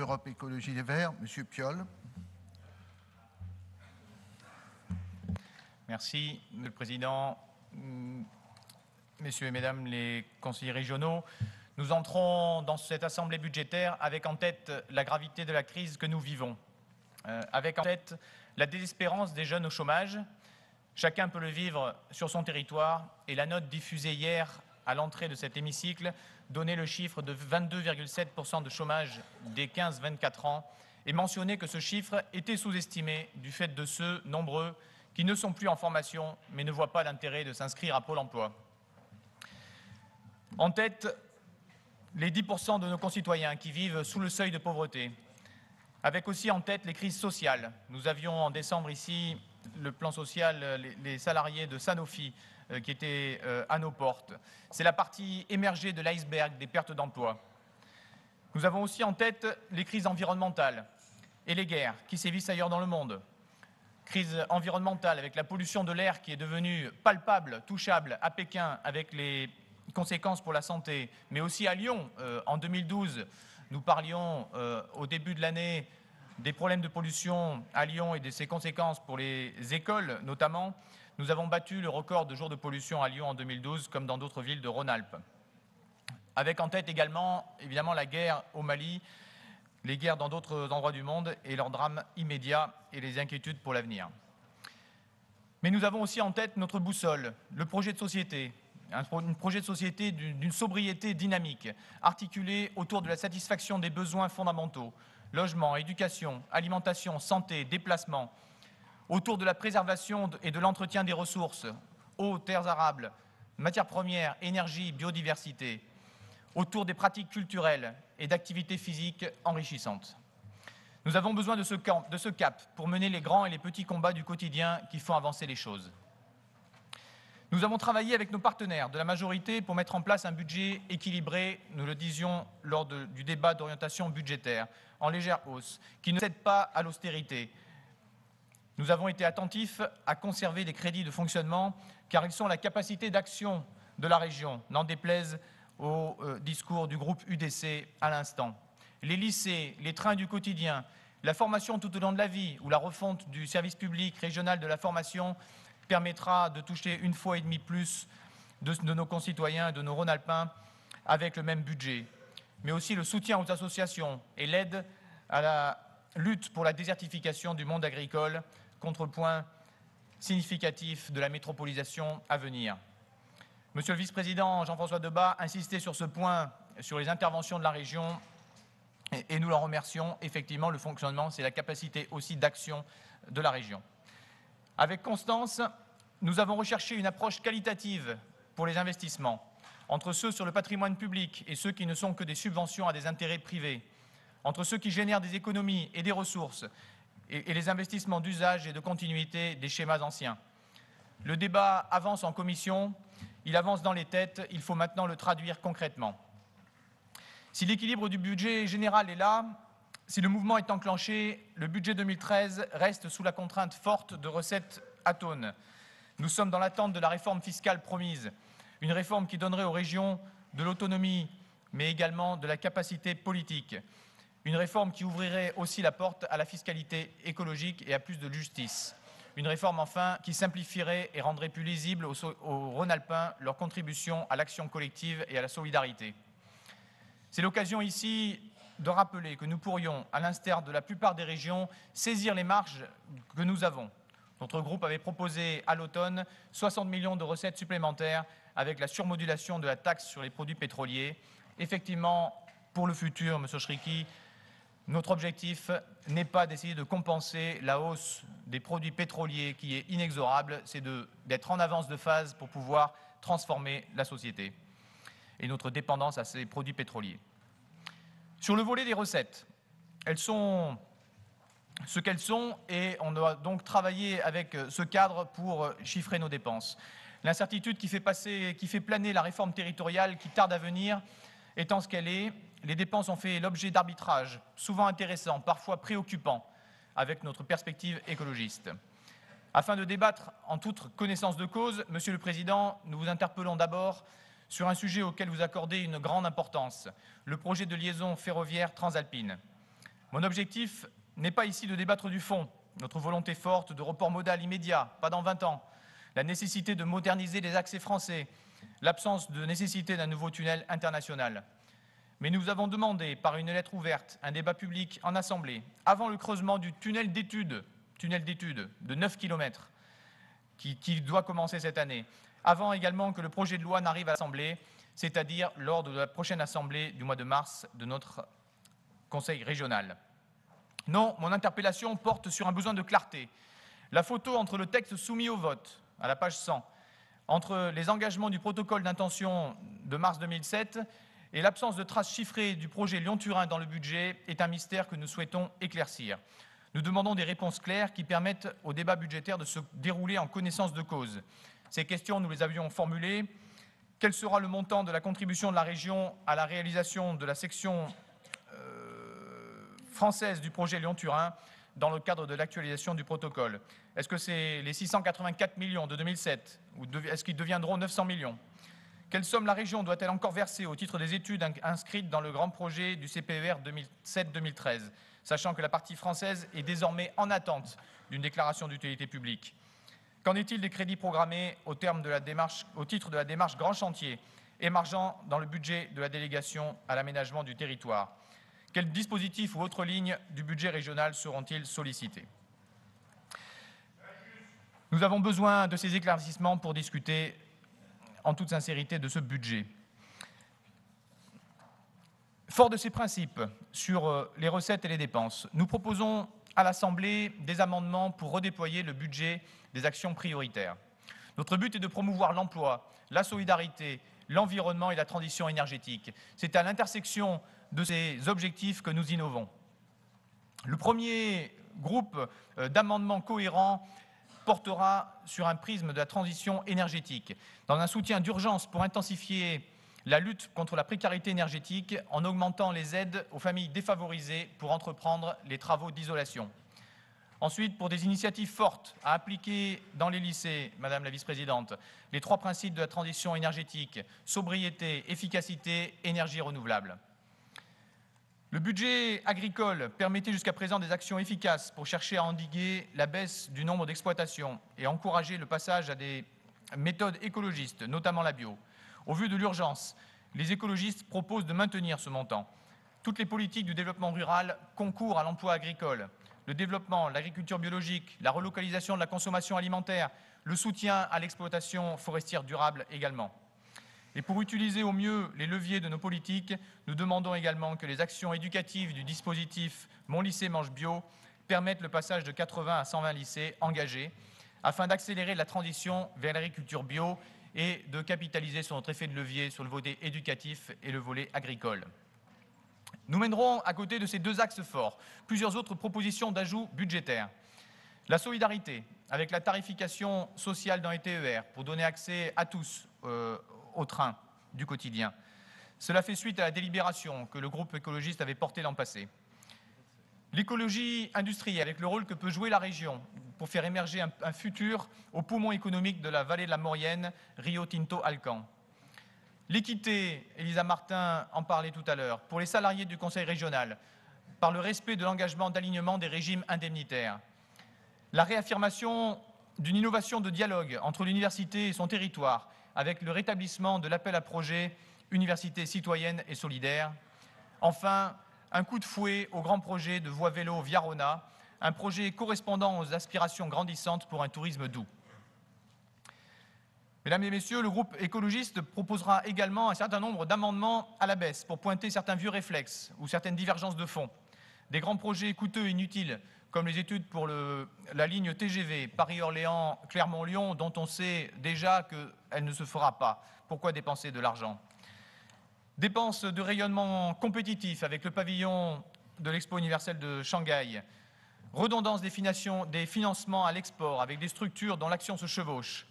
Europe Écologie Les Verts, M. Piolle. Merci, Monsieur le Président, Messieurs et Mesdames les conseillers régionaux. Nous entrons dans cette assemblée budgétaire avec en tête la gravité de la crise que nous vivons, avec en tête la désespérance des jeunes au chômage. Chacun peut le vivre sur son territoire et la note diffusée hier à l'entrée de cet hémicycle donnait le chiffre de 22,7% de chômage des 15-24 ans et mentionnait que ce chiffre était sous-estimé du fait de ceux nombreux qui ne sont plus en formation mais ne voient pas l'intérêt de s'inscrire à Pôle emploi. En tête, les 10% de nos concitoyens qui vivent sous le seuil de pauvreté, avec aussi en tête les crises sociales. Nous avions en décembre ici le plan social, les salariés de Sanofi qui étaient à nos portes. C'est la partie émergée de l'iceberg des pertes d'emploi. Nous avons aussi en tête les crises environnementales et les guerres qui sévissent ailleurs dans le monde. Crise environnementale avec la pollution de l'air qui est devenue palpable, touchable à Pékin avec les conséquences pour la santé, mais aussi à Lyon. En 2012, nous parlions au début de l'année des problèmes de pollution à Lyon et de ses conséquences pour les écoles notamment. Nous avons battu le record de jours de pollution à Lyon en 2012 comme dans d'autres villes de Rhône-Alpes. Avec en tête également, évidemment, la guerre au Mali, les guerres dans d'autres endroits du monde et leurs drames immédiats et les inquiétudes pour l'avenir. Mais nous avons aussi en tête notre boussole, le projet de société, un projet de société d'une sobriété dynamique, articulé autour de la satisfaction des besoins fondamentaux, logement, éducation, alimentation, santé, déplacement, autour de la préservation et de l'entretien des ressources, eau, terres arables, matières premières, énergie, biodiversité, autour des pratiques culturelles et d'activités physiques enrichissantes. Nous avons besoin de ce cap pour mener les grands et les petits combats du quotidien qui font avancer les choses. Nous avons travaillé avec nos partenaires de la majorité pour mettre en place un budget équilibré, nous le disions lors du débat d'orientation budgétaire, en légère hausse, qui ne cède pas à l'austérité. Nous avons été attentifs à conserver des crédits de fonctionnement, car ils sont la capacité d'action de la région, n'en déplaise au discours du groupe UDC à l'instant. Les lycées, les trains du quotidien, la formation tout au long de la vie ou la refonte du service public régional de la formation permettra de toucher 1,5 fois plus de nos concitoyens et de nos Rhône-Alpins avec le même budget. Mais aussi le soutien aux associations et l'aide à la lutte pour la désertification du monde agricole, contrepoint significatif de la métropolisation à venir. Monsieur le vice-président Jean-François Debat insistait sur ce point, sur les interventions de la région, et nous l'en remercions. Effectivement, le fonctionnement, c'est la capacité aussi d'action de la région. Avec constance, nous avons recherché une approche qualitative pour les investissements, entre ceux sur le patrimoine public et ceux qui ne sont que des subventions à des intérêts privés, entre ceux qui génèrent des économies et des ressources, et les investissements d'usage et de continuité des schémas anciens. Le débat avance en commission, il avance dans les têtes, il faut maintenant le traduire concrètement. Si l'équilibre du budget général est là, si le mouvement est enclenché, le budget 2013 reste sous la contrainte forte de recettes atones. Nous sommes dans l'attente de la réforme fiscale promise, une réforme qui donnerait aux régions de l'autonomie, mais également de la capacité politique. Une réforme qui ouvrirait aussi la porte à la fiscalité écologique et à plus de justice. Une réforme enfin qui simplifierait et rendrait plus lisible aux Rhône-Alpins leur contribution à l'action collective et à la solidarité. C'est l'occasion ici de rappeler que nous pourrions, à l'instar de la plupart des régions, saisir les marges que nous avons. Notre groupe avait proposé à l'automne 60 millions de recettes supplémentaires avec la surmodulation de la taxe sur les produits pétroliers. Effectivement, pour le futur, M. Chriqui, notre objectif n'est pas d'essayer de compenser la hausse des produits pétroliers qui est inexorable, c'est d'être en avance de phase pour pouvoir transformer la société et notre dépendance à ces produits pétroliers. Sur le volet des recettes, elles sont ce qu'elles sont et on doit donc travailler avec ce cadre pour chiffrer nos dépenses. L'incertitude qui fait planer la réforme territoriale qui tarde à venir étant ce qu'elle est, les dépenses ont fait l'objet d'arbitrages, souvent intéressants, parfois préoccupants, avec notre perspective écologiste. Afin de débattre en toute connaissance de cause, Monsieur le Président, nous vous interpellons d'abord sur un sujet auquel vous accordez une grande importance, le projet de liaison ferroviaire transalpine. Mon objectif n'est pas ici de débattre du fond, notre volonté forte de report modal immédiat, pas dans 20 ans, la nécessité de moderniser les accès français, l'absence de nécessité d'un nouveau tunnel international. Mais nous avons demandé, par une lettre ouverte, un débat public en Assemblée, avant le creusement du tunnel d'études de 9 km, qui doit commencer cette année, avant également que le projet de loi n'arrive à l'Assemblée, c'est-à-dire lors de la prochaine Assemblée du mois de mars de notre Conseil régional. Non, mon interpellation porte sur un besoin de clarté. La photo entre le texte soumis au vote, à la page 100, entre les engagements du protocole d'intention de mars 2007 et l'absence de traces chiffrées du projet Lyon-Turin dans le budget est un mystère que nous souhaitons éclaircir. Nous demandons des réponses claires qui permettent au débat budgétaire de se dérouler en connaissance de cause. Ces questions, nous les avions formulées. Quel sera le montant de la contribution de la région à la réalisation de la section française du projet Lyon-Turin dans le cadre de l'actualisation du protocole? Est-ce que c'est les 684 millions de 2007 ou est-ce qu'ils deviendront 900 millions? Quelle somme la région doit-elle encore verser au titre des études inscrites dans le grand projet du CPER 2007-2013, sachant que la partie française est désormais en attente d'une déclaration d'utilité publique? Qu'en est-il des crédits programmés au titre de la démarche Grand Chantier émergeant dans le budget de la délégation à l'aménagement du territoire? Quels dispositifs ou autres lignes du budget régional seront-ils sollicités? Nous avons besoin de ces éclaircissements pour discuter en toute sincérité de ce budget. Fort de ces principes sur les recettes et les dépenses, nous proposons à l'Assemblée des amendements pour redéployer le budget des actions prioritaires. Notre but est de promouvoir l'emploi, la solidarité, l'environnement et la transition énergétique. C'est à l'intersection de ces objectifs que nous innovons. Le premier groupe d'amendements cohérents portera sur un prisme de la transition énergétique, dans un soutien d'urgence pour intensifier la lutte contre la précarité énergétique en augmentant les aides aux familles défavorisées pour entreprendre les travaux d'isolation. Ensuite, pour des initiatives fortes à appliquer dans les lycées, Madame la Vice-présidente, les 3 principes de la transition énergétique, sobriété, efficacité, énergie renouvelable. Le budget agricole permettait jusqu'à présent des actions efficaces pour chercher à endiguer la baisse du nombre d'exploitations et encourager le passage à des méthodes écologistes, notamment la bio. Au vu de l'urgence, les écologistes proposent de maintenir ce montant. Toutes les politiques du développement rural concourent à l'emploi agricole. Le développement, l'agriculture biologique, la relocalisation de la consommation alimentaire, le soutien à l'exploitation forestière durable également. Et pour utiliser au mieux les leviers de nos politiques, nous demandons également que les actions éducatives du dispositif Mon lycée mange bio permettent le passage de 80 à 120 lycées engagés afin d'accélérer la transition vers l'agriculture bio et de capitaliser sur notre effet de levier sur le volet éducatif et le volet agricole. Nous mènerons, à côté de ces 2 axes forts, plusieurs autres propositions d'ajout budgétaires. La solidarité, avec la tarification sociale dans les TER, pour donner accès à tous au train du quotidien. Cela fait suite à la délibération que le groupe écologiste avait portée l'an passé. L'écologie industrielle, avec le rôle que peut jouer la région pour faire émerger un futur au poumon économique de la vallée de la Maurienne, Rio Tinto-Alcan. L'équité, Elisa Martin en parlait tout à l'heure, pour les salariés du Conseil régional, par le respect de l'engagement d'alignement des régimes indemnitaires. La réaffirmation d'une innovation de dialogue entre l'université et son territoire, avec le rétablissement de l'appel à projet Université citoyenne et solidaire. Enfin, un coup de fouet au grand projet de voie vélo Via-Rona, un projet correspondant aux aspirations grandissantes pour un tourisme doux. Mesdames et Messieurs, le groupe écologiste proposera également un certain nombre d'amendements à la baisse pour pointer certains vieux réflexes ou certaines divergences de fond. Des grands projets coûteux et inutiles, comme les études pour la ligne TGV Paris-Orléans, Clermont-Lyon, dont on sait déjà qu'elle ne se fera pas. Pourquoi dépenser de l'argent? Dépenses de rayonnement compétitif avec le pavillon de l'Expo universelle de Shanghai. Redondance des financements à l'export avec des structures dont l'action se chevauche.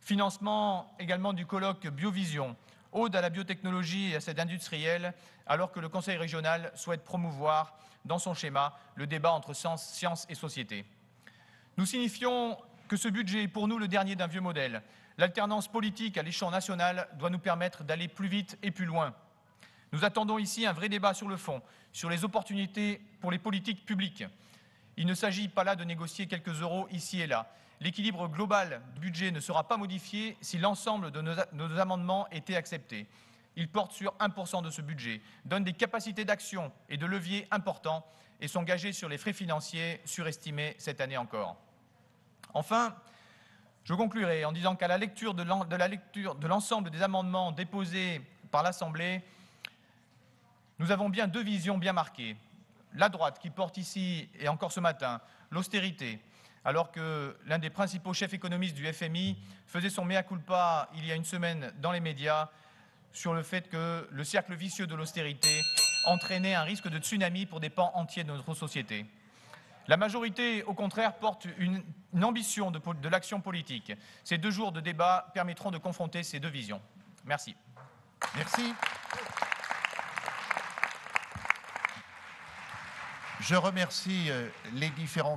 Financement également du colloque Biovision, ode à la biotechnologie et à cette industrielle, alors que le Conseil régional souhaite promouvoir dans son schéma le débat entre science et société. Nous signifions que ce budget est pour nous le dernier d'un vieux modèle. L'alternance politique à l'échelon national doit nous permettre d'aller plus vite et plus loin. Nous attendons ici un vrai débat sur le fond, sur les opportunités pour les politiques publiques. Il ne s'agit pas là de négocier quelques euros ici et là. L'équilibre global du budget ne sera pas modifié si l'ensemble de nos amendements étaient acceptés. Ils portent sur 1% de ce budget, donnent des capacités d'action et de levier importants et sont gagés sur les frais financiers surestimés cette année encore. Enfin, je conclurai en disant qu'à la lecture de l'ensemble des amendements déposés par l'Assemblée, nous avons bien deux visions bien marquées. La droite qui porte ici, et encore ce matin, l'austérité, alors que l'un des principaux chefs économistes du FMI faisait son mea culpa il y a une semaine dans les médias sur le fait que le cercle vicieux de l'austérité entraînait un risque de tsunami pour des pans entiers de notre société. La majorité, au contraire, porte une ambition de l'action politique. Ces 2 jours de débat permettront de confronter ces deux visions. Merci. Merci. Je remercie les différents